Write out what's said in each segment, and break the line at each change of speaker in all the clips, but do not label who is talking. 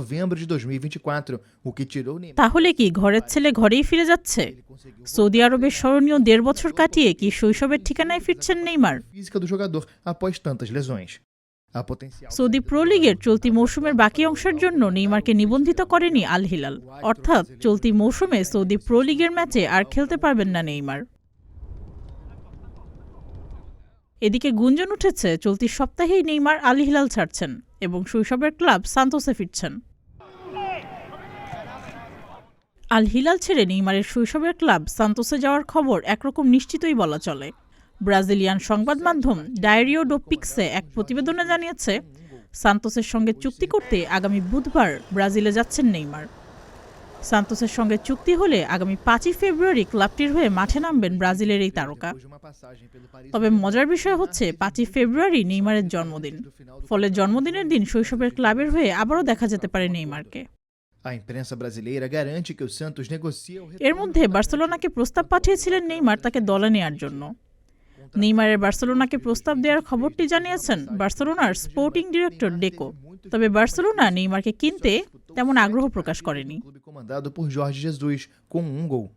novembro de 2024, o que tirou Neymar.
তাহলে কি ঘরের ছেলে ঘরেই ফিরে যাচ্ছে? সৌদি আরবের স্মরণীয় 1.5 বছর কাটিয়ে কি শৈশবের ঠিকানায় ফিরছেন Neymar?
Física do jogador após tantas lesões. A potencial
Saudi pro লিগের চলতি মৌসুমের বাকি অংশের জন্য নেইমারকে নিবন্ধিত করেনি আল হিলাল, অর্থাৎ চলতি মৌসুমে সৌদি প্রো লিগের ম্যাচে আর খেলতে পারবেন না নেইমার। এদিকে গুঞ্জন উঠেছে চলতি সপ্তাহেই নেইমার আল হিলাল ছাড়ছেন এবং শৈশবের ক্লাব সান্তোসে ফিরছেন। আল হিলাল ছেড়ে নেইমারের শৈশবের ক্লাব সান্তোসে যাওয়ার খবর একরকম নিশ্চিতই বলা চলে। ব্রাজিলিয়ান সংবাদ মাধ্যম ডায়েরিও ডো পিক্সে এক প্রতিবেদনে জানিয়েছে, সান্তোসের সঙ্গে চুক্তি করতে আগামী বুধবার ব্রাজিলে যাচ্ছেন নেইমার। সান্তোসের সঙ্গে চুক্তি হলে আগামী 5ই ফেব্রুয়ারি ক্লাবটির হয়ে মাঠে নামবেন ব্রাজিলের এই তারকা। তবে মজার বিষয় হচ্ছে 5ই ফেব্রুয়ারি নেইমারের জন্মদিন, ফলে জন্মদিনের দিন শৈশবের ক্লাবের হয়ে আবারও দেখা যেতে পারে নেইমারকে।
A imprensa brasileira garante que o Santos negocia o
এর মধ্যে বার্সেলোনাকে প্রস্তাব পাঠিয়েছিলেন নেইমার তাকে দলে নেয়ার জন্য। নেইমারের বার্সেলোনাকে প্রস্তাব দেওয়ার খবরটি জানিয়েছেন বার্সেলোনার স্পোর্টিং ডিরেক্টর ডেকো। তবে বার্সেলোনা নেইমারকে কিনতে তেমন আগ্রহ প্রকাশ করেনি।
clube comandado por Jorge Jesus com gol.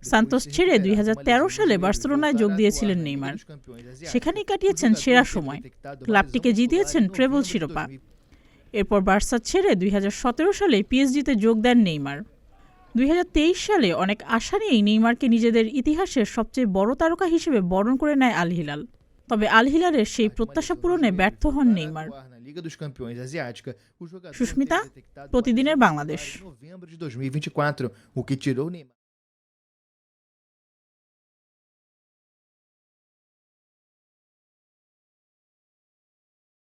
Santos ছেড়ে 2013 সালে বার্সেলোনায় যোগ দিয়েছিলেন নেইমার। সেখানেই কাটিয়েছেন সেরা সময়, ক্লাবটিকে জিতিয়েছেন ট্রেবল শিরোপা। এরপর বার্সা ছেড়ে 2017 সালে পিএসজিতে যোগ দেন নেইমার। 2023 সালে অনেক আশা নিয়েই নেইমারকে নিজেদের ইতিহাসের সবচেয়ে বড় তারকা হিসেবে বরণ করে নেয় আল হিলাল। তবে আল হিলালের সেই প্রত্যাশা পূরণে ব্যর্থ হন নেইমার। সুস্মিতা, প্রতিদিনের Bangladesh.
Novembro de 2024, o que tirou Neymar.